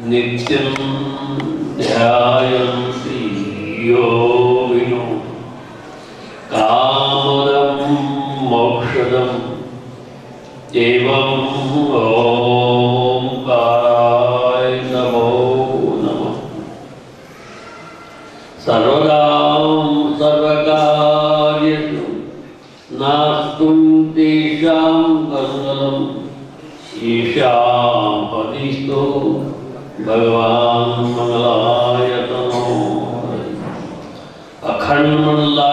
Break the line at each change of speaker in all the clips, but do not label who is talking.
नित्यं ध्यायन्ति योगिनो कामदं मोक्षदं एवं ओंकाराय नमो नमः। सर्वदा सर्वकार्येषु नास्तुं तेषां करुणम् ईशापदिस्तो भगवान मंगलायतनो अखंडमंडलाकारेण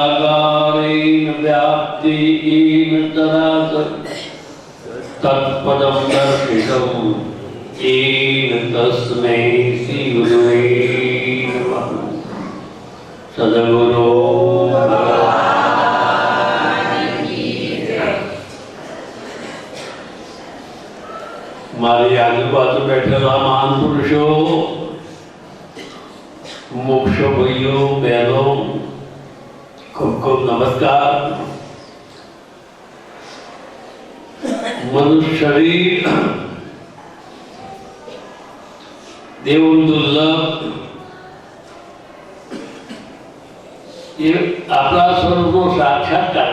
व्याप्तेन तरासत् तत्पदं दर्शितं येन तस्मै श्रीगुरुवे नमः। सद्गुरो मारी आजूबाजू बैठेला महापुरुषो, मोक्षो भाइयों बहनों, खूब खूब नमस्कार। मनुष्य शरीर देव दुर्लभ, ये अपना स्वरूप साक्षात्कार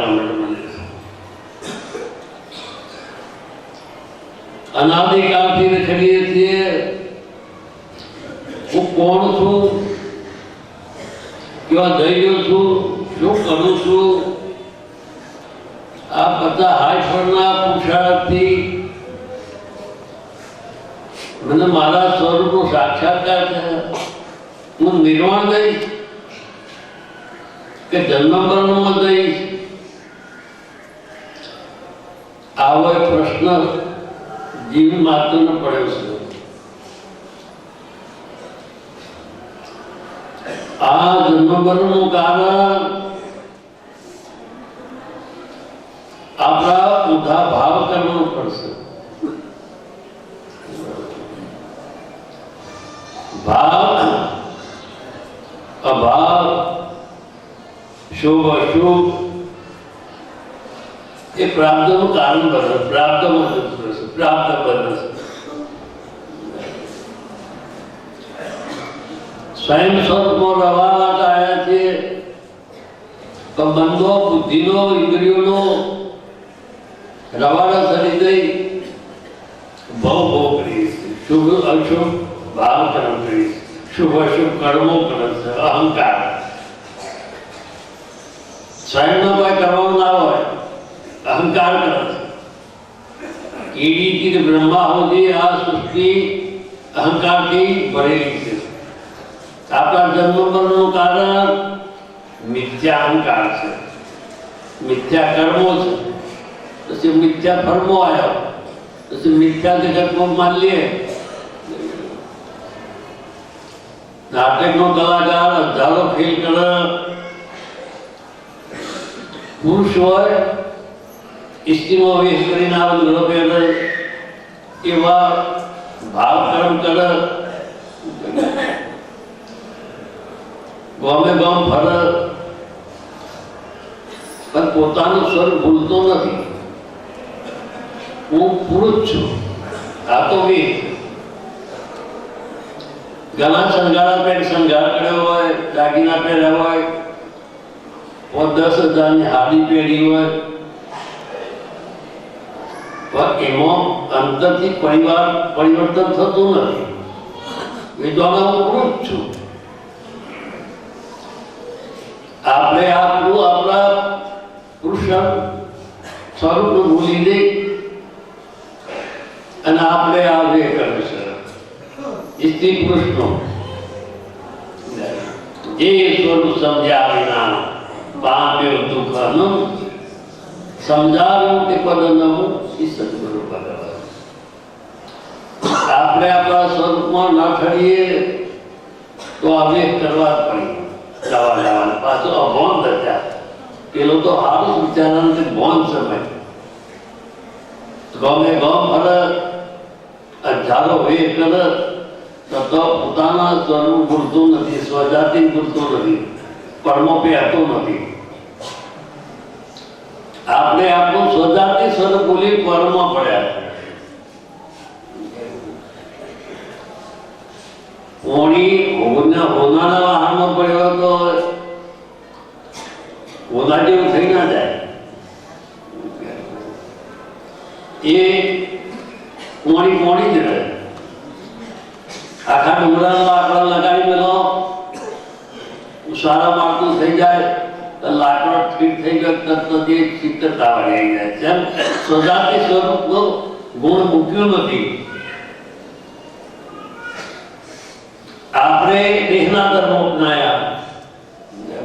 अनादिकालથી રખડીએ છીએ। હું કોણ છું, કેવા જઈ રહ્યો છું, શું કરું છું, આ બધા હાઈફળના પુરુષાર્થથી મને મારા સ્વરૂપનો સાક્ષાત્કાર થયો। હું નિર્વાણ દઈશ કે જન્મ મરણમાં દઈશ, આવો પ્રશ્ન जीवन मात्र न पड़े उसको। आ जन्म मरण कारण अपना उठा भाव करना पड़से। भाव अभाव शुभ अशुभ ये प्राप्त कारण बने, प्राप्त प्राप्त बने। स्वयं स्वरूप रवा आया थे तो मनो बुद्धिनो इंद्रियोनो रवाड़ा सरी गई भव भोग करी, शुभ अशुभ भाव कर्म करी, शुभ अशुभ कर्मों कर अहंकार स्वयं नो कोई कर्म ना हो, अहंकार कर कीड़ी की ब्रह्मा होती आ सृष्टि अहंकार की भरेली है। आपका जन्म मरण कारण मिथ्या अहंकार से, मिथ्या कर्मों से, तो मिथ्या फर्मो आया, तो मिथ्या जगत को मान लिए। नाटक नो कलाकार हजारों फेल कर पुरुष होय स्त्रीओ वेश કરીને આવે ઘરો પહેરે એવા ભાવ કર્મ કરે ગામે ગામ ફરે પણ પોતાનું સ્વરૂપ ભૂલતો નથી। હું પુરુષ છું, આ તો વીર ઘણા શણગારા પેટ શણગાર કર્યો હોય, દાગીના પહેર્યા હોય, 10,000ની હાડી પહેરી હોય, पर एमो अंतर थी परिवार परिवर्तन थतुं नथी। विद्वान पुरुष छू, आपणे आपणुं आपणा पुरुष स्वरूप भूली दे अने आपणे आ वे करे छे स्त्री पुरुषनो जे स्वरूप समझ्या विना पाम्यो दुःख न समझारो ते पद नमो सद्गुरु भगवान। आपने अपना स्वरूप में न खड़िए तो अवेक करवा पड़ी दवा दवा पास अभोन दर्जा पेलो तो हारू विचारण से भोन समय गमे गम फरे हजारों वे करे तो પોતાના સ્વરૂપ ભૂલતું નથી, સ્વજાતિ ભૂલતું નથી, કર્મો પહેરતો નથી। आपने आपको स्वजाति स्वरूप बोली कर्म पड़ा। હોનાના વાહનમાં પડ્યો તો હોના જેવું થઈ ના જાય. એ પોણી જ રહે. આખા ડુંગરાનો લાકડા લગાડી મેલો, સારા માળખું થઈ જાય તો લાકડો ફીટ થઈ ગયો તરત જે શીતળતા વાળી આવી જાય. જેમ સજાતી સ્વરૂપનો ગુણ મૂક્યો નથી. આપણે દેહના ધર્મો અપનાયા,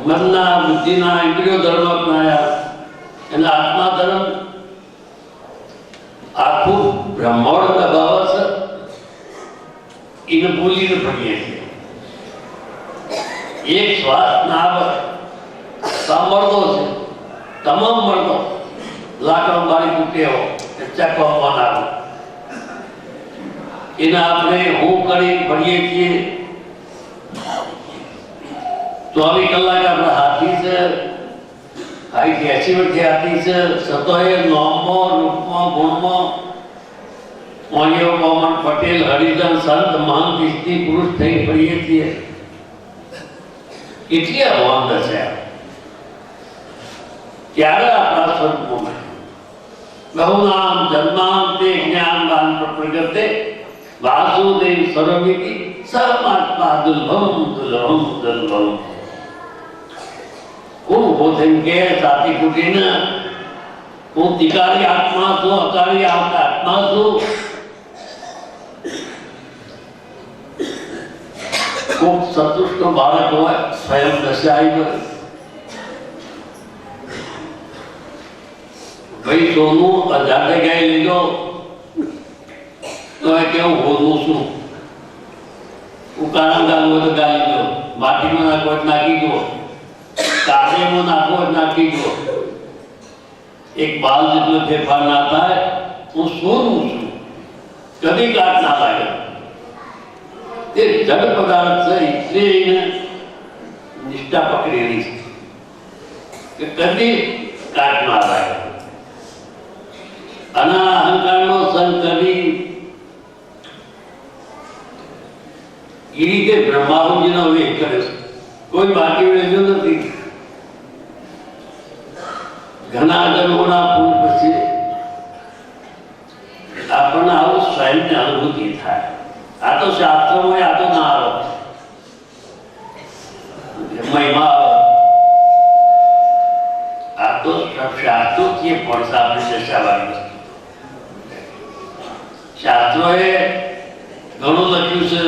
મનના બુદ્ધિના ઇન્દ્રિયો ધર્મ અપનાયા, અને આત્મા ધર્મ આખું બ્રહ્માંડ દબાવ છે એને ભૂલીને ભણીએ છીએ. એક શ્વાસ ના આવે સાંભળતો છે તમામ મળતો લાકડો બારી તૂટેવો ચકવામાં આવે એને આપણે હું કરી ભણીએ છીએ. 24 કલાક આપણે હાથી છે, 80 વર્ષથી હાથી છે, સતોય નોમમાં રૂપમાં ગુણમાં મોનિયો મોહન પટેલ હરિજન સંત મહંત સ્ત્રી પુરુષ થઈ ભણીએ છીએ. કેટલી અવાંગ છે ત્યારે આપણા સ્વરૂપમાં બહુનામ જન્માંતે જ્ઞાનવાન પ્રગટે વાસુદેવ સર્વમિતિ સર્વાત્મા દુર્લભમ દુર્લભમ દુર્લભમ. હું ઉભો થઈને કે સાથી કુટીને હું તિકારી આત્મા છું, અકારી આત્મા છું. ખૂબ સંતુષ્ટ બાળક હોય સ્વયં દશાઈ હોય ભાઈ સોનું 1000 ગાય લીધો તો કેવું હોનું શું ઉકાળા ગાળવો તો ગાળી દો, માટીમાં નાખો નાખી દો, કાદરેમાં નાખો નાખી દો, એક બાલ જેટલો ફેરફાર ના થાય. હું સોનું છું, કદી કાટ ના લાગે. તે જડ પદાર્થ છે એટલે નિષ્ઠા પકડેલી છે કે કદી કાટ ના લાગે. અને અહંકારનો સંગ કરી એ રીતે બ્રહ્માજીનો વેગ કરે છે. કોઈ બાકી રહેજો નથી. ઘણા જન્મોના ફૂલ પછી આપણને આવું સ્વયંની અનુભૂતિ થાય. આ તો શાસ્ત્રોમાં આ તો ના આવે, મહિમા આવે. આ તો શાસ્ત્રો કે પડશે આપણી દશાવાળી. શાસ્ત્રોએ ઘણું લખ્યું છે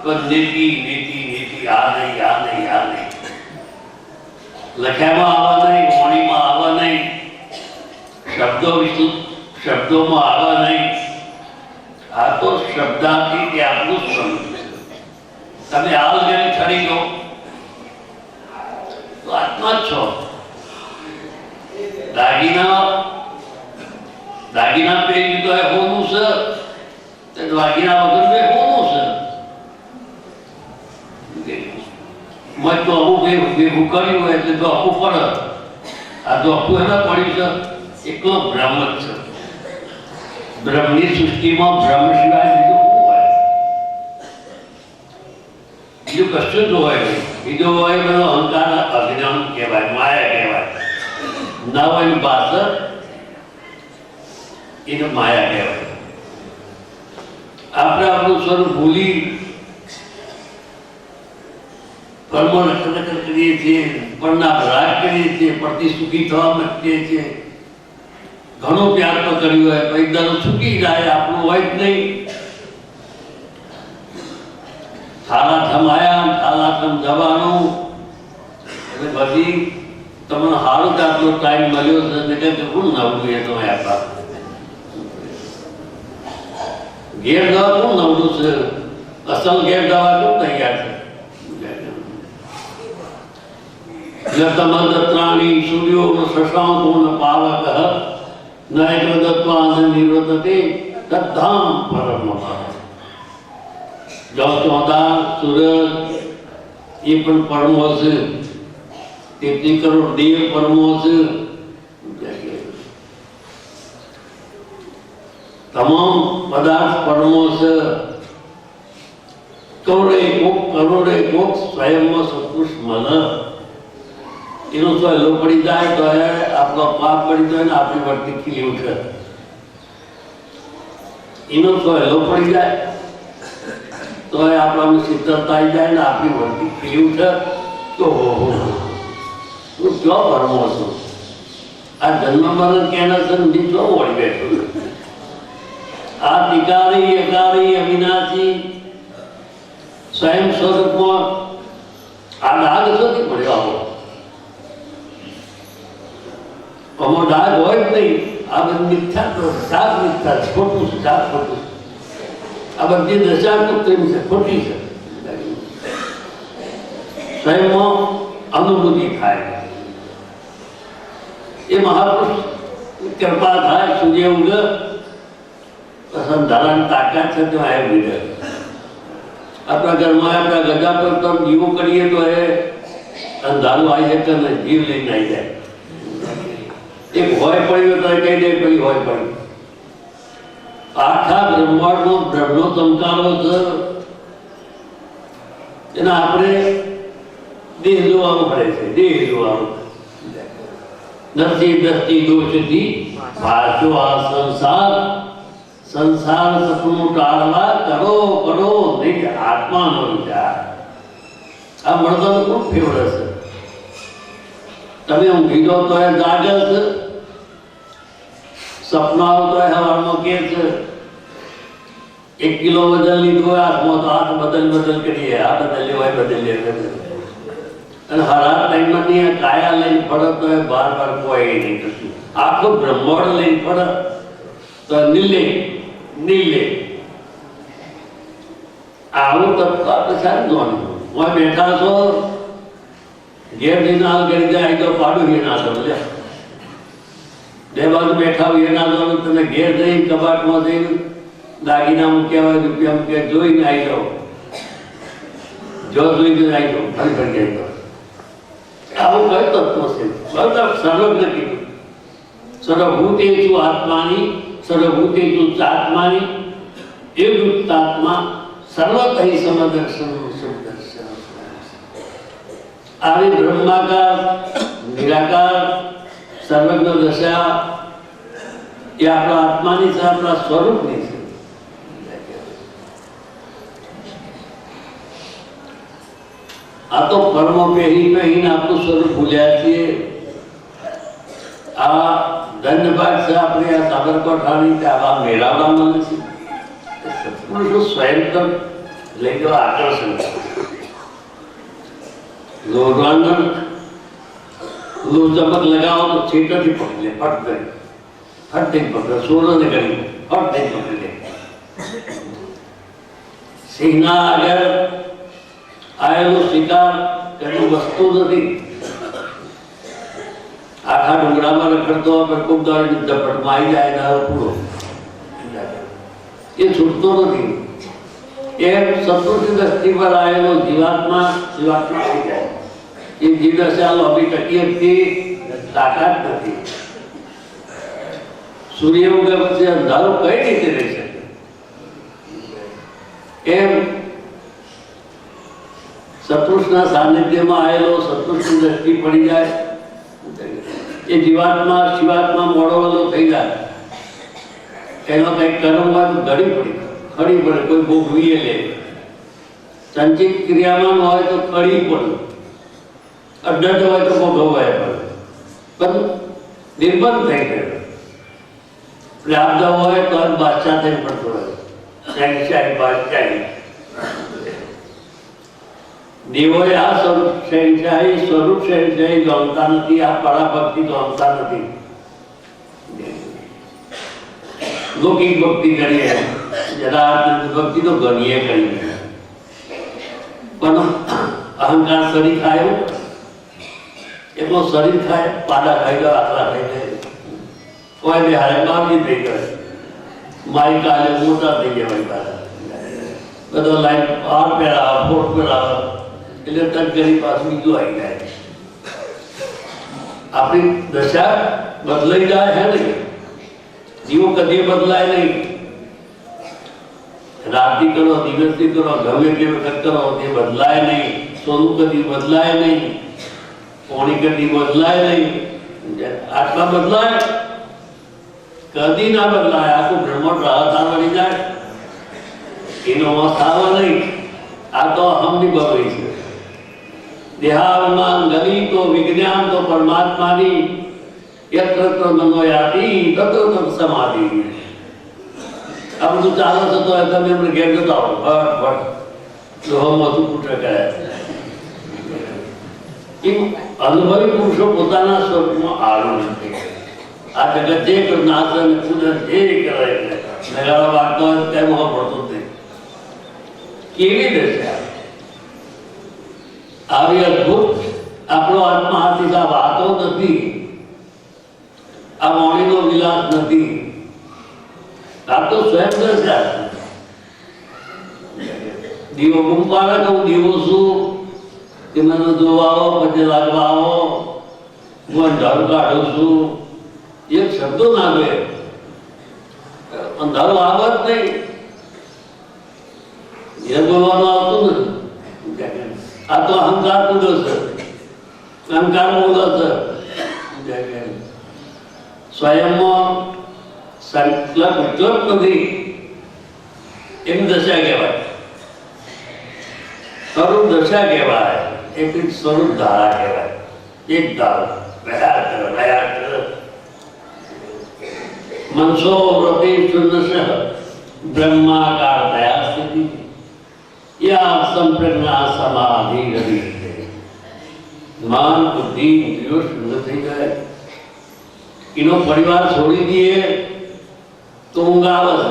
પણ નીતિ નીતિ નીતિ આ નહીં આ નહીં આ નહીં લખ્યામાં આવવા નહીં, વાણીમાં આવવા નહીં, શબ્દોમાં આવવા નહીં. આ તો શબ્દાથી કે આપણું સ્વરૂપ છે. તમે આ લગાડી ઠરી ગયો તો આત્મા જ છો. દાગીના પહેરી તો એ હોનું છે, દાગીના વગર બે હોનું છે. મત તો અમુક ભેગું કર્યું હોય એટલે તો આખું પડે. આ તો આખું એના પડ્યું છે, એકલો બ્રહ્મ જ છે. બ્રહ્મની સૃષ્ટિમાં બ્રહ્મ સિવાય બીજું શું હોય? બીજું કશું જ હોય નહીં. બીજું હોય બધો અહંકાર અભિનમ કહેવાય, માયા કહેવાય. ના હોય ભાષા એને માયા કહેવાય. આપણે આપણું સ્વરૂપ ભૂલી કર્મો નકર કરીએ છીએ, પણના રાગ કરીએ છીએ, પરથી સુખી થવા માંગીએ છીએ. ઘણો પ્યાર તો કર્યું હોય પછી દર છૂટી જાય, આપણું હોય જ નહીં. થાલા થમાયા થાલા થમ જવાનું એટલે પછી તમને સારું કે આટલો ટાઈમ મળ્યો છે ને કે શું નવડું એ તો આપણા ઘેર દવા શું નવડું છે, અસલ ઘેર દવા શું તૈયાર છે. ત્રાણી સૂર્યો શશાંકો ન પાવક ન એકદત્વા ન નિવૃત્તે તદ્ધામ પરમ. જો ચોદા સૂરજ એ પણ પરમો છે, 33 કરોડ દેવ પરમો છે. તમામ પદાર્થ પરમો છે. કરોડે કોક કરોડે કોક સ્વયંમાં સત્પુરુષ મળે એનો સહેલો પડી જાય તો આપણો પાપ પડી જાય ને આપણી વર્તી ખીલી ઉઠે. એનો સહેલો પડી જાય તો આપણામાં શીતળતા આવી જાય ને આપણી વર્તી ખીલી ઉઠે તો હું ક્યાં ભરમો છું? આ જન્મ મરણ ક્યાંના સંધિ જો વળી બેઠો. આ તિકારી અકારી અવિનાશી સ્વયં સ્વરૂપમાં આ ડાઘ નથી મળ્યો. આવો ડાઘ હોય જ નહીં. આ બધી મિથ્યા સાત મિથ્યા છે, ખોટું છે, સાત ખોટું છે. આ બધી દશા કૃત્રિમ છે, ખોટી છે. સ્વયંમાં અનુભૂતિ થાય એ મહાપુરુષ કૃપા થાય. સૂર્ય ઉગે ધારાની તાકાત છે તો આ ઉગે. આપણા ઘરમાં આપણા ગજા પર તો દીવો કરીએ તો એ અંધારું આવી જાય તો જીવ લઈને આવી જાય. એક હોય પડ્યો તો કહી દે પેલી હોય પડ્યું. આખા બ્રહ્માંડનો બ્રહ્મનો ચમકારો છે એને આપણે દેહ જોવાનું પડે છે. દેહ જોવાનું નથી દ્રષ્ટિ દોષથી ભાષો આ સંસાર. સંસાર સપનું ટાળવા કરો કરો નિજ આત્માનો વિચાર. આ મળવાનું ખૂબ ફેવરે છે. તમે ઊંઘી જાઓ તો એ જાગે છે, સપના આવતો હોય હવામાં કે છે 1 કિલો વજન લીધું હોય હાથમાં તો હાથ બદલ કરીએ, આ બદલ્યો હોય બદલીએ. અને હરાત ટાઈમમાં નહીં કાયા લઈને ફરક તો એ બાર કોઈ નહીં કશું. આખું બ્રહ્માંડ લઈને ફરક તો નીલે નીલે. આવું તત્વ આપણે સારું જોવાનું. હું બેઠા છો ઘેર જઈને હાલ કરી જાય તો પાડું એ ના દો. બે બાજુ બેઠા હોય એ ના દો. તમે ઘેર જઈને કબાટમાં જઈને દાગીના મૂક્યા હોય રૂપિયા મૂક્યા જોઈને આવી જાઓ. જો જોઈને આવી જાઓ ફરી ફરી આવી જાઓ. આવું કયું તત્વ છે? બધા સરળ નથી. સર્વભૂતેષુ આત્માની સર્વભૂતેષુ આત્માની એવૃત્તાત્મા સર્વતઃ સમદર્શન સુદર્શન. આવી બ્રહ્માકાર નિરાકાર સર્વજ્ઞ દશા એ આપણા આત્માની છે, આપણા સ્વરૂપની છે. આ તો કર્મ પહેરીને આપણું સ્વરૂપ ભૂલ્યા છીએ. આ ધન્યભાગ છે આપણે આ સાબરકાંઠાની આવા મેળાવડા મળે છે. સત્પુરુષો સ્વયં તો લઈ જવા આકર્ષણ ચમક લગાવો તો છેટરથી પકડી લે. ફટ કરી ફટ થઈ પકડે. સોળને કરી ફટ થઈ પકડી લે. સિંહના આગળ આવેલો શિકાર કઈ વસ્તુ નથી. આખા ડુંગરામાં રખડતો ખૂબ ઝપટમાં આવી જાય પૂરો એ છૂટતો નથી. એમ સત્પુરુષની દ્રષ્ટિ પર આવેલો જીવાત્મા જીવાત્મા થઈ જાય. એ જીવદશા લોભી ટકી હતી તાકાત નથી. સૂર્ય ઉગે પછી અંધારું કઈ રીતે રહી શકે? એમ સત્પુરુષના સાનિધ્યમાં આવેલો સત્પુરુષની દ્રષ્ટિ પડી જાય એ જીવાત્મા શિવાત્મા મોડો થઈ જાય. એનો કંઈક કર્મ હોય તો ઘડી ખડી પડે. કોઈ ભોગવીએ લે. સંચિત ક્રિયામાં હોય તો કડી પડે. અડ્ડડ હોય તો ભોગવવાય પડે. પણ નિર્બંધ થઈ ગયો. પ્રાપ્ત હોય તો બાદશાહ થઈને પડતો હોય. શહેનશાહી બાદશાહી. દેવોએ આ સ્વરૂપ શહેનશાહી જાણતા નથી. આ પરાભક્તિ જાણતા નથી. લૌકિક ભક્તિ કરીએ, યથાર્થ ભક્તિ તો ગણીએ કરીએ. પણ અહંકાર શરીર ખાયો એટલો શરીર ખાય. પાડા ખાઈ ગયો, આટલા ખાઈ જાય. કોઈ બે હારે બાવજી થઈ ગયો. મારી કાલે મોટા થઈ ગયા. મારી પાડા બધો લાઈન હાર પહેરાવે, ફોટ પહેરાવે એટલે તક ગરી પાછું બીજું આવી જાય. આપણી દશા બદલાઈ જાય છે ને. જીવો કદી બદલાય નહીં. રાતી કરો દિવસથી કરો ગમે તે વખત કરો તે બદલાય નહીં. સોનું કદી બદલાય નહીં, પોણી કદી બદલાય નહીં. આટલા બદલાય કદી ના બદલાય. આખું બ્રહ્માંડ રાહત વળી જાય એનો મસ્ત આવે નહીં. આ તો અહમની બગડી છે. દેહાભિમાન ગરી તો વિજ્ઞાન તો પરમાત્માની યત્ર મનો યાદી તત્ર તત્ સમાધિ. આ બધું ચાલે છે તો તમે એમને ઘેર જતા હો ભટ લોહમાંથી પૂછે કરે. અનુભવી પુરુષો પોતાના સ્વરૂપમાં આવું નથી. આ જગત જે નાચ અને પૂજન જે કરે નગાડા વાગતો હોય તેમાં પડતું જ નહીં. કેવી રીતે આવી અદભુત આપણો આત્મા હાથી સાહેબ વાતો નથી. આ મોણીનો વિલાસ નથી. આ તો સ્વયં દર્શા. દીવો ગુંપાવે તો હું દીવો છું કે મને જોવા આવો પછી લાગવા આવો હું અંધારું કાઢું છું એક શબ્દો ના ગયે. અંધારું આવે જ નહીં એ બોલવાનું આવતું નથી. આ તો અહંકાર પૂરો છે. અહંકાર બોલો છે. સ્વયંમાં સંકલ્પ વિકલ્પ નથી એની દશા કહેવાય. સ્વરૂપ દશા કહેવાય. એક સ્વરૂપ ધારા કહેવાય. એક ધારો રહ્યા કરે મનસો વ્રતિ શૂન્ય બ્રહ્માકાર દયા સ્થિતિ યા સંપ્રજ્ઞા સમાધિ રવિ. મન બુદ્ધિ ઇન્દ્રિયો શૂન્ય થઈ જાય. એનો પરિવાર છોડી દઈએ તો ઊંઘ આવે છે.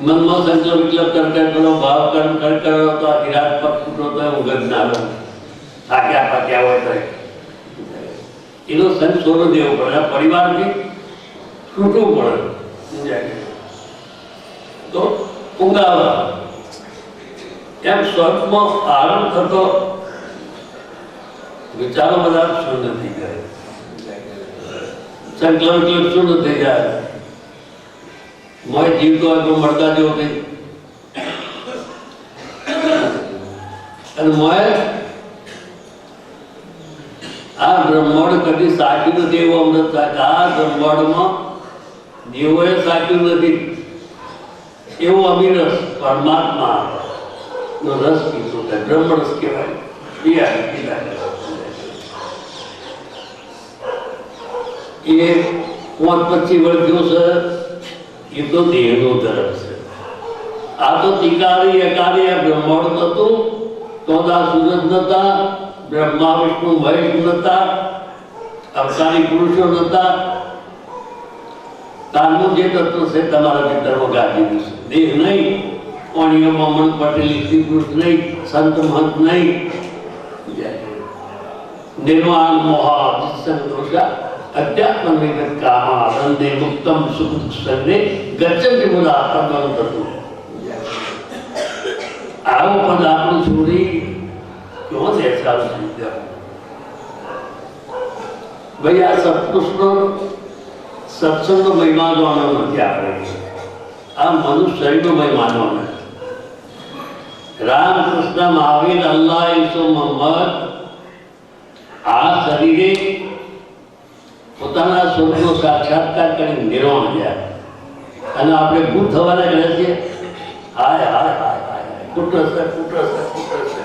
મનમાં સંકલ્પ વિકલ્પ કર કરો ભાવ કર્મ કરો તો આખી રાત પગ ફૂટો તો ઊંઘ જ ના આવે. થાક્યા પાક્યા હોય તો એનો સંગ છોડો દેવો પડે. પરિવારથી છૂટવું પડે તો ઊંઘ આવે. એમ સ્વર્ગમાં આરામ થતો વિચારો બધા શૂન્ય થઈ જાય. સંકલ્પ શૂન્ય થઈ જાય. મોય જીવતો હોય તો મળતા જેવો થઈ. અને મોય આ બ્રહ્માંડ કદી સાચ્યું નથી એવું અમૃત સાચા. આ બ્રહ્માંડમાં દેવોએ સાચ્યું નથી એવું અવિરસ પરમાત્મા નો રસ પીતો થાય. બ્રહ્મ રસ કહેવાય. એ 5-25 વર્ષ થયો છે એ તો દેહનો ધર્મ છે. આ તો તિકારી એકારી આ બ્રહ્માંડ નતું. ચોદા સૂરજ નતા, બ્રહ્મા વિષ્ણુ મહેશ નતા, અવતારી પુરુષો નતા. તારનું જે તત્વ છે તમારા ભીતરમાં ગાજી છે. દેહ નહીં, કોણીઓ મમણ પટેલી સ્ત્રી પુરુષ નહીં, સંત મહંત નહીં. નિર્વાણ મોહા સંતોષા અધ્યાત્મ નિગત કામા આનંદે મુક્તમ સુખ સંગે ગચ્છન્તિ મુદા તદ્વં તતુ. આવું પદ આપણું છોડી કેવો છે સારું છે. ભાઈ આ સત્પુરુષનો સત્સંગનો મહિમા જોવાનો નથી. આપણે આ મનુષ્યનો મહિમા જોવાનો. રામકૃષ્ણ મહાવીર અલ્લાહ ઈસો મોહમ્મદ આ શરીરે પોતાના સ્વરૂપનો સાક્ષાત્કાર કરી નિર્વાણ ગયા. અને આપણે ભૂત થવાના કહે છીએ. હાય હાય હાય હાય કુટરસે કુટરસે કુટરસે.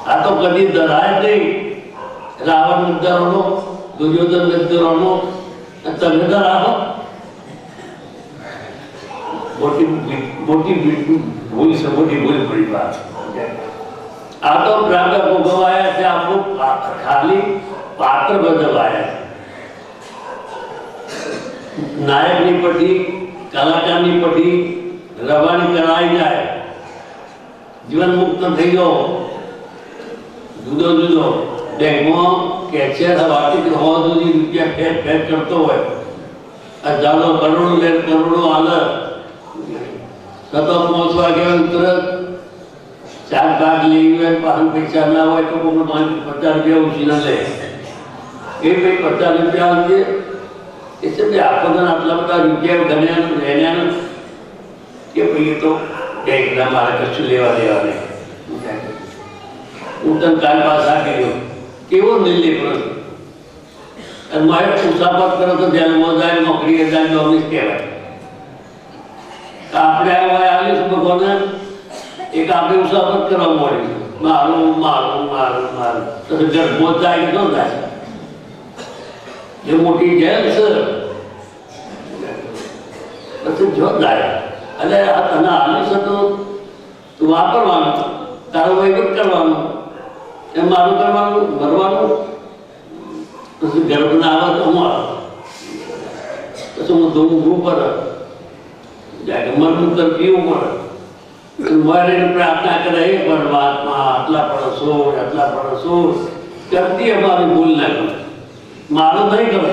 આ તો કદી ડરાય નહીં. રાવણ નિર્ધારણો, દુર્યોધન નિર્ધારણો તમે ડરાવો. મોટી મોટી ભૂલ છે. મોટી ભૂલ પડી વાત. આ તો પ્રાગર ભોગવાયા છે. આપણું ખાલી પાત્ર ભજવાયા છે. નાયકની પટ્ટી, કલાકારની પટ્ટી રવાની કરાઈ જાય. જીવન મુક્ત થઈ ગયો. જુદો જુદો બેંકમાં કેશિયર વાટી રૂપિયા ફેર ફેર કરતો હોય. હજારો કરોડો લે કરોડો હાલે. સતત 5 વાગ્યા તરત 4 ભાગ લઈ હોય. પાછળ પૈસા ના હોય તો કોઈ 50 રૂપિયા ઉછીના લે. એ ભાઈ 50 રૂપિયા આવશે એટલે આખો દિન આટલા બધા રૂપિયા ગણ્યા કે ભાઈ એ તો બેંકના મારે કશું લેવા દેવા નહીં. હું તને કાલ પાછા કર્યો કેવો નિર્ણય કરો અને મારે મુસાફર કરો તો જેલમાં જાય નોકરી જાય નોકરી કહેવાય. આપણે આવીશું ભગવાને એક આપણે મુસાફર કરવા મળ્યું મારું મારું મારું મારું તો ગર્ભો જાય ન જાય એ મોટી જેલ છે પછી જો જાય એટલે આ તને આવીશ તો તું વાપરવાનું તારો વહીવટ કરવાનો એ મારું કરવાનું ભરવાનું પછી ગર્ભ ના આવે તો અમારો પછી હું ધૂમધૂમ પર જાય મરનું કર પીવું પડે મારે પ્રાર્થના કરે એ પરમાત્મા આટલા પડશો કરતી અમારી ભૂલ ના કરે મારું નહીં કરે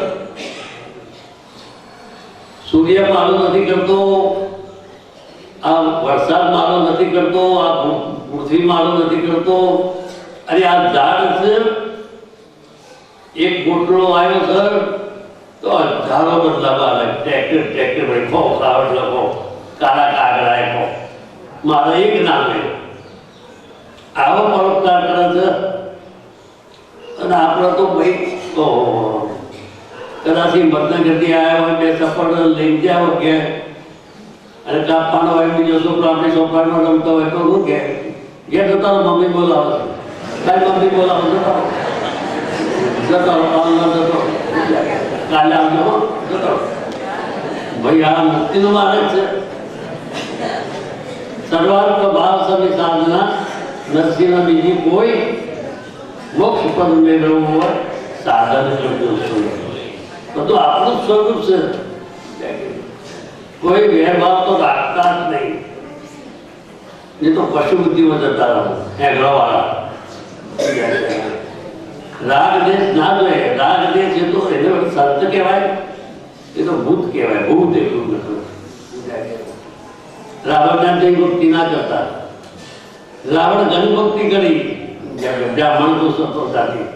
સૂર્ય મારું નથી કરતો આ વરસાદ મારો નથી કરતો આ પૃથ્વી મારો નથી કરતો અરે આ ઝાડ છે એક ગોટલો આવ્યો સર તો હજારો બદલાવા આવે ટ્રેક્ટર લખો કાવડ લખો કાળા કાગડા લખો મારા એક નામે આવો પરોપકાર કરે છે અને આપણે તો ભાઈ તો કદાચ મતનગરથી આવ્યા હોય બે સફળ લઈ ગયા હોય કે અને કાપવાનો હોય બીજો છોકરો આપણી સોપારમાં રમતો હોય તો શું કે ઘેર જતા મમ્મી બોલાવો તારી મમ્મી બોલાવો જતો કાલે આવજો જતો ભાઈ આ મુક્તિનો માર્ગ છે. સર્વાર્થ ભાવ સમી સાધના નરસિંહ બીજી કોઈ મોક્ષ પદ મેળવવું હોય સાધન કરજો બધું આપણું સ્વરૂપ છે. કોઈ વેરભાવ તો રાખતા જ નહીં એ તો પશુ બુદ્ધિમાં જતા રહો એગ્રોવાળા રાગ દેશ ના જોઈએ રાગ દેશ એ તો એને સંત કહેવાય એ તો ભૂત કહેવાય ભૂત એટલું નથી. રાવણના જય ભક્તિ ના કરતા રાવણ ઘણી ભક્તિ કરી બ્રાહ્મણ તો સતોતાથી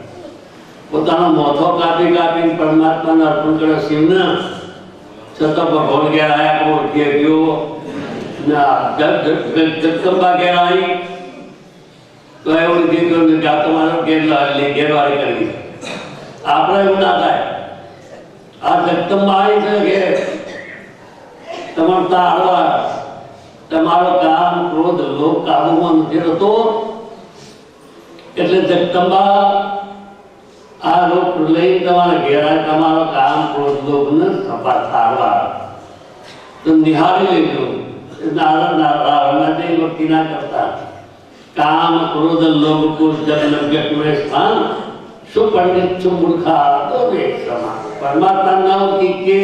પોતાનો મોથો કાપી કાપીને પરમાત્માને અર્પણ કર્યો શિવને છતાં ભગવાન ઘેર આવ્યા ઓળખી ગયો જગદંબા ઘેર આવી તો એવું કીધું કે આ તમારો ઘેરવાળી કરવી આપણે એવું ના થાય. આ જગદંબા આવી છે કે તમારે તારવા તમારો કામ ક્રોધ લોભ કાબુમાં નથી રહેતો એટલે જગદંબા આ લોક લઈ તમારા ઘેરા તમારો કામ ક્રોધ લોભ ને તારવા તો નિહાળી લેજો. નારાયણ ભક્તિ ના કરતા કામ ક્રોધ લોભ કુશ જગન સ્થાન શું પંડિત શું મૂર્ખા તો સમાન પરમાત્મા નામ કે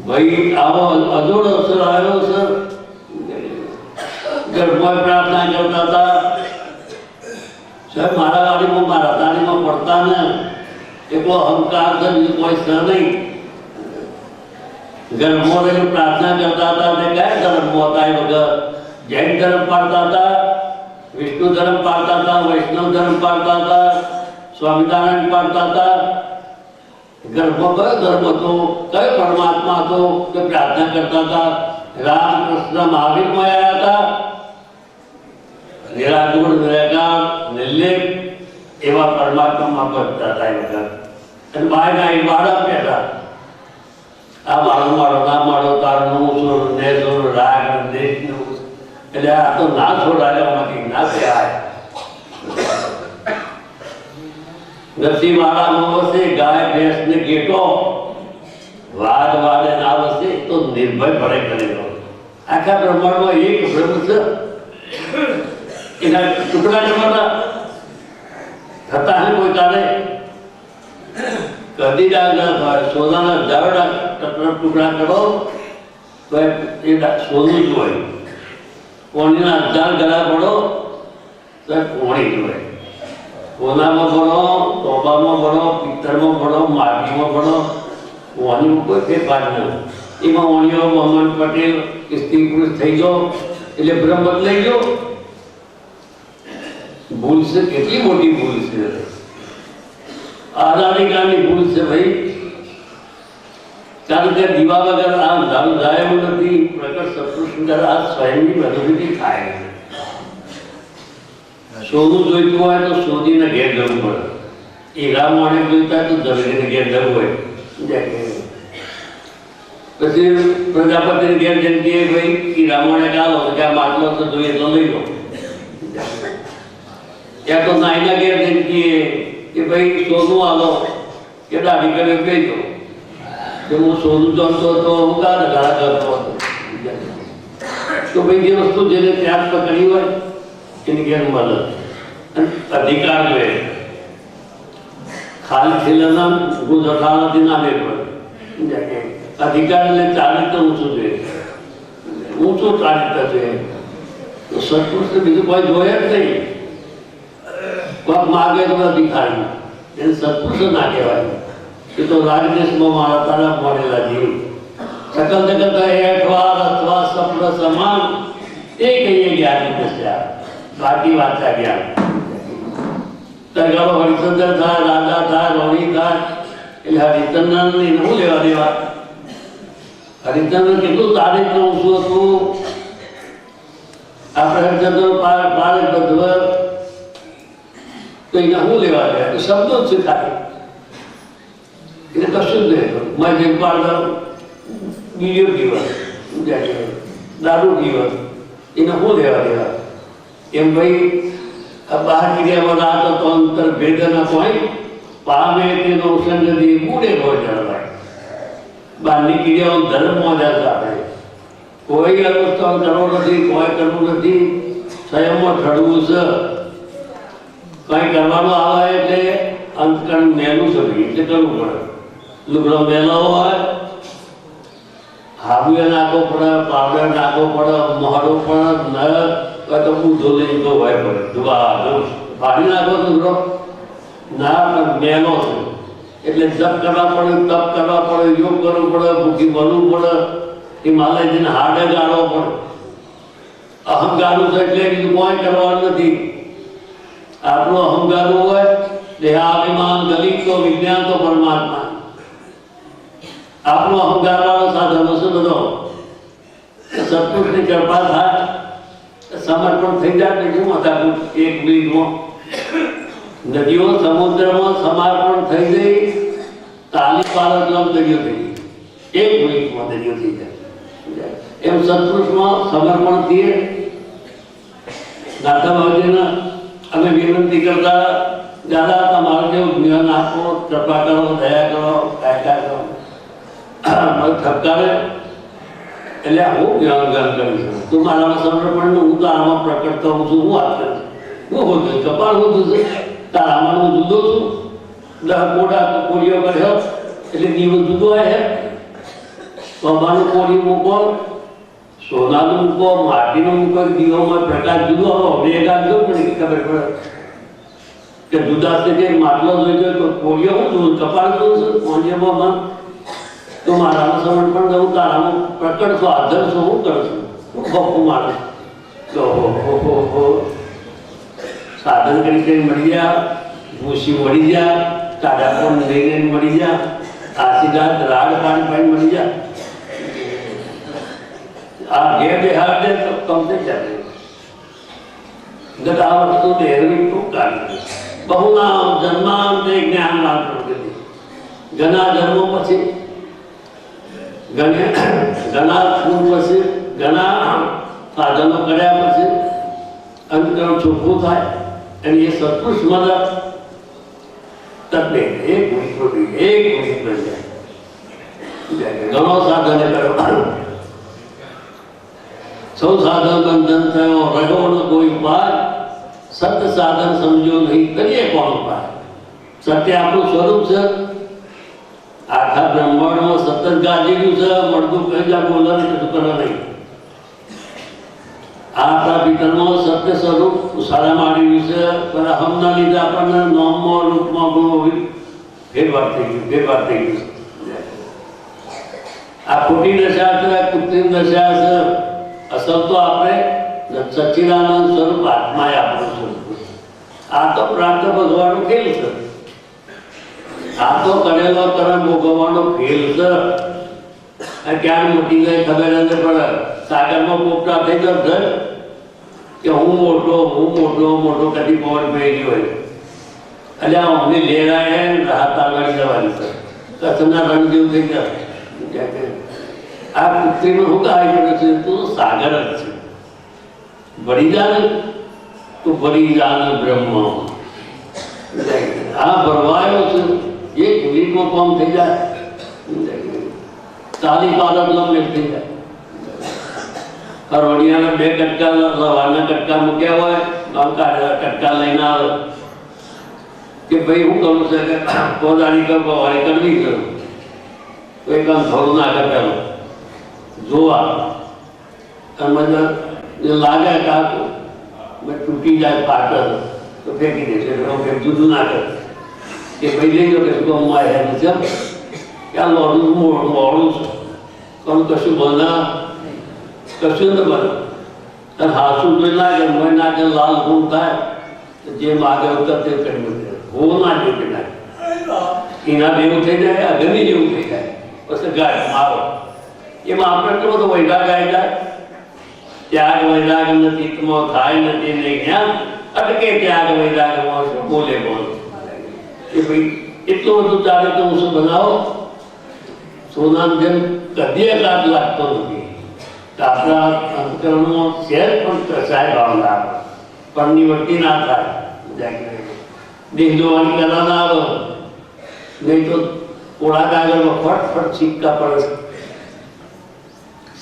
ભાઈ આવો અજોડ અવસર આવ્યો સર ગર્ભમાં પ્રાર્થના કરતા હતા સાહેબ મારા ગાડીમાં મારા દાડીમાં પડતા ને એટલો અહંકાર છે બીજું કોઈ સર નહીં. ગર્ભમાં રહીને પ્રાર્થના કરતા હતા તે કયા ધર્મમાં હતા એ વગર જૈન ધર્મ પાડતા હતા વિષ્ણુ ધર્મ પાડતા હતા વૈષ્ણવ ધર્મ પાડતા હતા સ્વામિનારાયણ પાડતા હતા. ગર્ભમાં કયો ધર્મ હતો કયો પરમાત્મા હતો કે પ્રાર્થના કરતા હતા. રામ કૃષ્ણ મહાવીરમાં આવ્યા હતા નિરાગુણ નિરાકાર નિર્લેપ એવા પરમાત્મામાં ભજતા હતા એ વગર અને બહારના એ બાળક કહેતા આ મારો મારો ના મારો તારનું સુર ને સુર રાગ દેશનું એટલે આ તો ના છોડાયેલામાંથી ના કહેવાય. નરસિંહ વાળાનો વસે ગાય ભેંસ ને ઘેટો વાદ વાદે ના વસે તો નિર્ભય ભરે કરેલો. આખા બ્રહ્માંડમાં એક બ્રહ્મ છે એના ટુકડા જમાતા થતા હે કોઈ કાલે કદી ડાળ ના થાય સોનાના ઝાડના ટુકડા કરો તો એ સોનું જ હોય. કોણીના 1000 ગળા પડો તો એ કોણી જ હોય. કોનામાં ભણો તોબામાં ભણો પિત્તળમાં ભણો માટીમાં ભણો વાણીમાં કોઈ ફેરફાર નહીં. એમાં વાણીઓ મોહમ્મદ પટેલ સ્ત્રી પુરુષ થઈ ગયો એટલે બ્રહ્મ બદલાઈ ગયો. ભૂલ છે કેટલી મોટી ભૂલ છે. આઝાદી કાળની ભૂલ છે ભાઈ. કારણ કે દીવા વગર આ અંધારું જાય એવું નથી. પ્રગટ સત્પુરુષ આ સ્વયંની અનુભૂતિ થાય. સોનું જોઈતું હોય તો શોધીને ઘેર જવું પડે. હીરા મોણે જોઈતા હોય તો જમીને ઘેર જવું હોય. પછી પ્રજાપતિને ઘેર જેમ કે ભાઈ હીરા મોણે ચાલો કે આ માટલો તો જોઈએ તો લઈ લો. ત્યાં તો નાઈના ઘેર જેમ કે ભાઈ સોનું આલો કે દાઢી કરે કહી દો કે હું સોનું જાણતો હતો હું ગાળા ગાળા કરતો હતો. તો ભાઈ જે વસ્તુ જેને ત્યાગ પકડી હોય એની ઘેર મળે. અધિકાર જોઈએ. ખાલી છેલ્લાના ગુજરનાથી ના લે પડે. અધિકાર એટલે ચારિત્ર ઊંચું જોઈએ. ઊંચું ચારિત્ર જોઈએ. તો સત્પુરુષ બીજું કોઈ જોઈએ જ નહીં. કોઈક માગે તો અધિકારી એને સત્પુરુષ ના કહેવાય. એ તો રાજદેશમાં મારા તારા મળેલા જીવ સકલ જગત હેઠવા અથવા સપ્ન સમાન એ કહીએ જ્ઞાની દસ્યા. બાકી વાંચા જ્ઞાન તરગાળો હરિચંદ્ર થાય, રાજા થાય, રોણી થાય એટલે હરિચંદ્રની શું લેવા દેવા? હરિચંદ્ર કેટલું તારીખ ઊંચું હતું. આપણે હરિચંદ્ર પાર બધવ તો એને શું લેવા દે? શબ્દો જ છે ખાલી. એને કશું જ નહીં. મેં જેમ પાડતા બીજો દિવસ દારૂ દિવસ એને શું લેવા દેવા? એમ ભાઈ બહાર ક્રિયામાં રાત તો અંતર ભેદ ના કોઈ પામે તેનો સંગતિ બુડે હોય જળવાય. બહારની ક્રિયાઓ ધર્મ મોજા સાથે કોઈ અનુષ્ઠાન કરવું નથી, કોઈ કરવું નથી. સ્વયંમાં ઠરવું છે. કંઈ કરવાનું આવે એટલે અંતકરણ મેલું સગી એટલે કરવું પડે. લુગડો મેલો હોય હાબુએ નાખવો પડે, પાવડર નાખવો પડે, મોહડો પડે, ન તો બુધો લઈ તો હોય પડે. ફાડી નાખો લુગડો ના મેલો છે એટલે જપ કરવા પડે, તપ કરવા પડે, યોગ કરવું પડે, ભૂખી બનવું પડે, હિમાલયજીને હાડે ગાળવો પડે. અહંકારું છે એટલે બીજું કોઈ કરવાનું નથી. આપણું અહંકારું હોય દેહાભિમાન ગલિત તો વિજ્ઞાન તો પરમાત્મા. આપણો અહંકાર વાળો સાધનો છે બધો. સત્પુરુષની કૃપા થાય સમર્પણ થઈ જાય ને શું હતા એક મિનિટમાં નદીઓ સમુદ્રમાં સમર્પણ થઈ ગઈ. તાલી પાલક લમ દરિયો થઈ ગઈ. એક મિનિટમાં દરિયો થઈ જાય. એમ સત્પુરુષમાં સમર્પણ થઈએ. દાદા બાબુજીને અમે વિનંતી કરતા દાદા તમારું જેવું જ્ઞાન આપો, કૃપા કરો, દયા કરો, કાયદા કરો. ઠપકારે એટલે હું જ્ઞાન જ્ઞાન કરીશ. તું મારામાં સમર્પણ હું તો આમાં પ્રકટ કરું છું. હું વાત કરીશ. હું હોતું કપાળ હોતું છે તારામાં હું જુદો છું. 10 મોટા કોળીઓ કર્યો એટલે દીવો જુદો આવે. બાબાનું કોળી મૂકો, સોનાનું મૂકો, માટીનું મૂકો, દીવામાં પ્રકાશ જુદો આવે. એકાદ જો પણ ખબર પડે કે જુદા છે કે માટલો જોઈતો તો કોળીઓ હું જોઉં, કપાળ જોઉં છું. કોળીઓમાં તો મારામાં સમર્પણ દઉં, તારામાં પ્રકટ છો, આદર છો, હું કરશું. હું બપુ મારું તો સાધન કરી મળી જા, ભૂસી મળી જા, તાજા પણ લઈને મળી જા, આશીર્વાદ રાડ પાણી પાણી મળી જા. આ ઘેર બેહાર દે તો કમ થઈ જાય. આ વસ્તુ દેહની ખૂબ કાઢી બહુના જન્માંતે જ્ઞાન માત્ર કરી. ઘણા જન્મો પછી ઘણા ફૂલ પછી ઘણા સાધનો કર્યા પછી અંતકરણ ચોખ્ખું થાય અને એ સત્પુરુષ મદદ તત્વે એક મિનિટ બની જાય. ઘણો સાધને કર્યો. સૌ સાધન બંધન થયો રહ્યો કોઈ ઉપાય. સત્ય સાધન સમજો નહીં કરીએ કોણ ઉપાય? સત્ય આપણું સ્વરૂપ છે. આખા બ્રહ્માંડમાં સતત ગાજેલું છે. મળતું કહી જા બોલવાનું કશું કરવા નહીં. આપણા ભીતરમાં સત્ય સ્વરૂપ ઉસાળા માંડ્યું છે. પણ અહમના લીધે આપણને નામમાં રૂપમાં ગુણો ફેરફાર થઈ ગયું. આ ખોટી દશા છે, કૃત્રિમ દશા છે. અસલ તો આપણે સચ્ચિદાનંદ સ્વરૂપ આત્મા આપણું સ્વરૂપ. આ તો પ્રાપ્ત ભગવાનો ખેલ છે. આ તો કરેલો કર્મ ભોગવવાનો ખેલ છે. ક્યારે મોટી ગઈ ખબર નથી પડે. સાગરમાં પોપટા થઈ ગયો કે હું મોટો કદી પવન પડી ગયો હોય એટલે અમને લેરાય રાહત આગળ જવાની છે કચ્છના રણ જેવું થઈ ગયા. આ પૃથ્વીમાં શું આવી ગયું છે? તું સાગર જ છે. ભરી જા ને તો ભરી જા ને બ્રહ્મ. આ ભરવાયો છે એક મિનિટમાં કામ થઈ જાય. 40 પાલક લંબે થઈ જાય. કરોડિયાના 2 કટકા રવાના કટકા મૂક્યા હોય કટકા લઈને આવે કે ભાઈ હું કરું છે કે કોદાળી વાળી કરવી કરું તો એક આમ થોડું ના કરતા જોવા અને લાગે કાં તૂટી જાય પાટલ તો ફેંકી દેશે જુદું ના કરે કે ભાઈ લઈ લો કે હું આવ્યા છે ક્યાં લોડું મોડું છે પણ કશું બના કશું ન બને અને હાથું જોઈ નાખે મોય નાખે લાલ ગુણ થાય જે માગે ઉતર તે કરી મૂકે હોવું ના જોઈ નાખે એના જેવું થઈ જાય અગની જેવું થઈ જાય પછી ગાય મારો એમાં આપણે એટલો બધો વૈરાગ આવી જાય. ત્યાગ વૈરાગ નથી તમો થાય નથી નહીં જ્ઞાન અટકે ત્યાગ વૈરાગમાં બોલે બોલ કે ભાઈ એટલું બધું ચાલે તો હું શું બનાવો સોનાની જેમ કદીએ કાટ લાગતો નથી. આપણા અંતકરણમાં સહેજ પણ કસાય ભાવ ના આવે પણ નિવૃત્તિ ના થાય. દેહ જોવાની કલા ના આવે નહીં તો ઓળા કાગળમાં ફટ છીપકા પડે.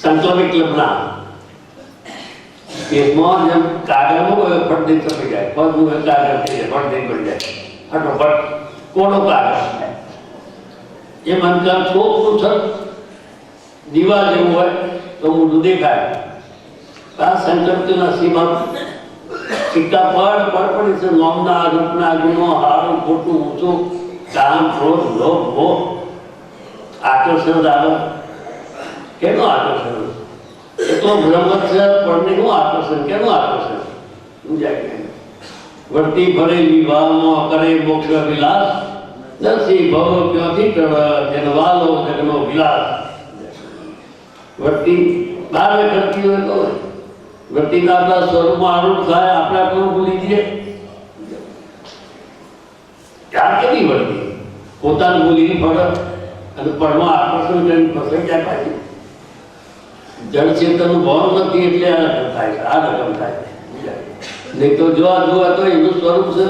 સંકલ્પિત લગ્ન પેટમાં જેમ કાગળમાં ફટ દઈ ચપી જાય ફટ કાગળ થઈ જાય ફટ દઈ પડી જાય ફટોફટ કોનો કાગળ એ મનકાર ચોખ્ખું છે દીવા જેવું હોય તો મોઢું દેખાય. આ સંકલ્પના સીમા સિક્કા પડી છે. નોમના રૂપના ગુનો હારું ખોટું ઊંચું કામ ક્રોધ લોભ મોહ આકર્ષણ આવે. કેનું આકર્ષણ? એ તો બ્રહ્મ છે પણ આકર્ષણ કેનું આકર્ષણ? વર્તી ભરે વિવાહમાં કરે મોક્ષ વિલાસ દર્શી ભવ ક્યાંથી ટળે જનવાલો જગનો વિલાસ. વર્તી બહાર કરતી હોય તો વર્તીના આપણા સ્વરૂપમાં આરૂઢ થાય આપણે આપણું ભૂલી જઈએ. ત્યાં કેવી વર્તી પોતાનું ભૂલીને પડે અને પડમાં આકર્ષણ કરીને ફસાઈ જાય પાછી. જળ ચેતનનું ભાવ નથી એટલે આ રકમ થાય છે. આ રકમ થાય નહીં તો જોવા તો એનું સ્વરૂપ છે.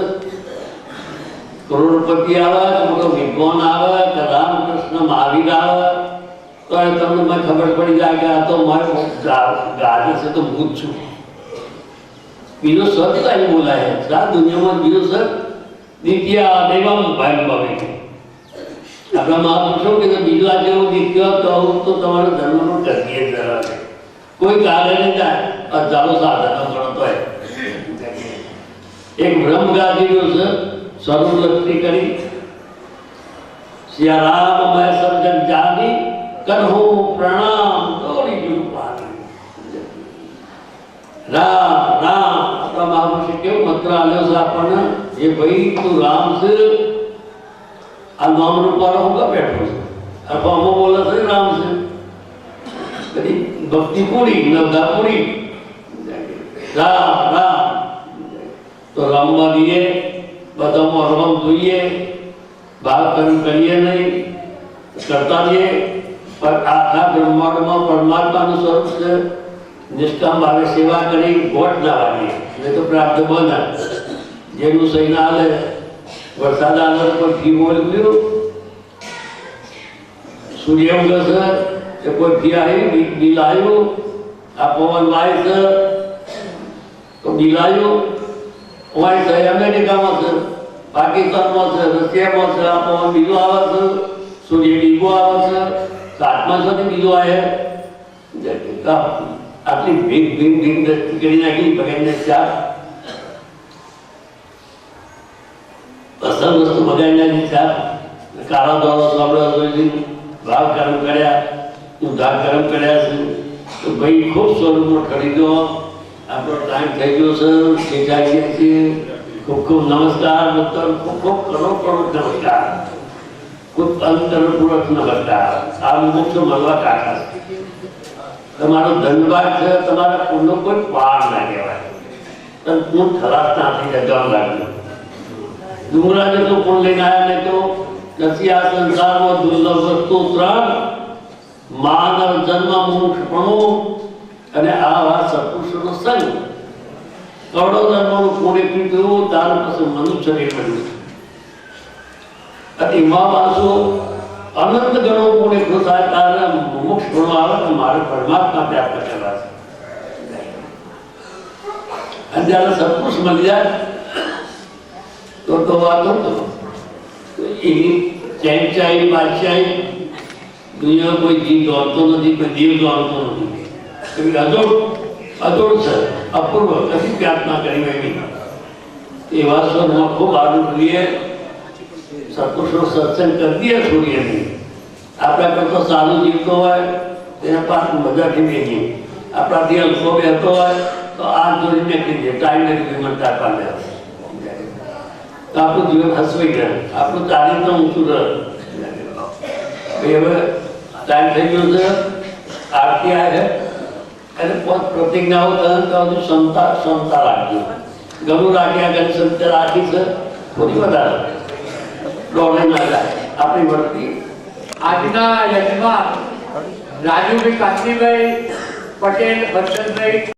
કરોડપતિ આવે કે મોટો વિદ્વાન આવે કે રામકૃષ્ણ મહાવીર આવે તો તમને મને ખબર પડી જાય કે આ તો મારો ગાજર છે તો હું જ છું. બીજો સત કઈ બોલાય આ દુનિયામાં બીજો સત દિત્યા દેવમ ભાઈ ભાવે આપણા મહાપુરુષો કે બીજા જેવું દીખ્યો તો તમારો ધર્મનો કરીએ જરા કોઈ કાલે નહીં જાય હજારો સાધનો ગણતો હોય. એક બ્રહ્મ ગાદીનો છે સર્વલક્ષી કરી સિયારામ મેં સર્જન જાની કરહો પ્રણામ દોડી જુ પાણી. રામ રામ આપણા મહાપુરુષે કેવું મંત્ર આલ્યો છે આપણને એ ભાઈ તું રામ છે આ નામ રૂપારો હું કા બેઠો છે અથવા અમો બોલે છે રામ છે કદી ભક્તિ પૂરી નવદા પૂરી રામ રામ તો રામમાં દઈએ બધામાં રમ જોઈએ ભાવ કરીએ નહીં કરતા જઈએ પણ આખા બ્રહ્માંડમાં પરમાત્માનું સ્વરૂપ છે. નિષ્કામ ભાવે સેવા કરી ગોટ લાવવાની નહીં તો પ્રાપ્ત બને જેનું સહી ના હાલે. વરસાદ આગળ પર ફી બોલ્યું સૂર્ય ઉગે છે કે કોઈ ફી આવી બિલ આવ્યું આ પવન વાય છે તો બિલ આવ્યું વાય છે અમેરિકામાં છે પાકિસ્તાનમાં છે રશિયામાં છે આ પવન બીજો આવે છે સૂર્ય બીજો આવે છે સાતમા છે બીજો આવે આટલી ભીગ દ્રષ્ટિ કરી નાખી બગાડીને ચાર અસલ વસ્તુ બગાડીને ચાર કાળા દોડો સાંભળવા જોઈ ભાવ કર્મ કર્યા ઉધાર કર્મ કર્યા છે તો ભાઈ ખૂબ સ્વરૂપમાં ખરીદો. આપણો ટાઈમ થઈ ગયો છે શીખાઈએ છીએ. ખૂબ ખૂબ નમસ્કાર. ખૂબ ખૂબ કરોડ નમસ્કાર. કોઈ અંતરપૂર્વક ન કરતા આ મોક્ષ મળવા કાઢા તમારો ધનવાદ છે તમારા પૂરનો કોઈ પાર ના કહેવાય તમે પૂર્ણ ખલાસ ના થઈ જાય જવાબ લાગ્યો ડુંગરા જેટલું પૂર્ણ લઈને આવ્યા ને તો નથી આ સંસારમાં દુર્લભ વસ્તુ ત્રણ માનવ જન્મ મોક્ષપણું અને આવા સત્પુરુષોનો સંગ કરોડો ધર્મનું પૂર્ણ કીધું ત્યાર પછી મનુષ્ય શરીર બન્યું અને એમાં પાછું અનંત ગણો પૂર્ણ થાય ત્યારે મોક્ષ ભણો આવે તો મારે પરમાત્મા પ્રાપ્ત કરવા છે અને જ્યારે સત્પુરુષ મળી જાય તો વાતો એની ચેન્ચાઈ બાદશાહી દુનિયા કોઈ જીવ દોડતો નથી કોઈ દેવ દોડતો નથી એવી અજોડ છે અપૂર્વ કશી પ્રાર્થના કરી એવી એવા સ્વરમાં ખૂબ આગળ કરીએ સત્પુરુષો સત્સંગ કરી દે છોડીએ નહીં આપણા કરતો સારું જીવતો હોય તેને પાછું મજાથી બેસીએ આપણાથી અલ્પો બેસતો હોય તો આ જોડી મેકી દે ટાઈમ નથી મનતા પામે તો આપણું જીવન હસવાઈ જાય આપણું ચારિત્ર ઊંચું રહે હવે ટાઈમ થઈ ગયો છે આરતી આવે અને પ્રતિજ્ઞાઓ ક્ષમતા રાખજો ઘણું રાખ્યા ઘણી ક્ષમતા રાખી છે થોડી વધારે દોડે ના જાય આપણી વર્તી
આજના યજમાન રાજુભાઈ કાશીભાઈ પટેલ હર્ષદભાઈ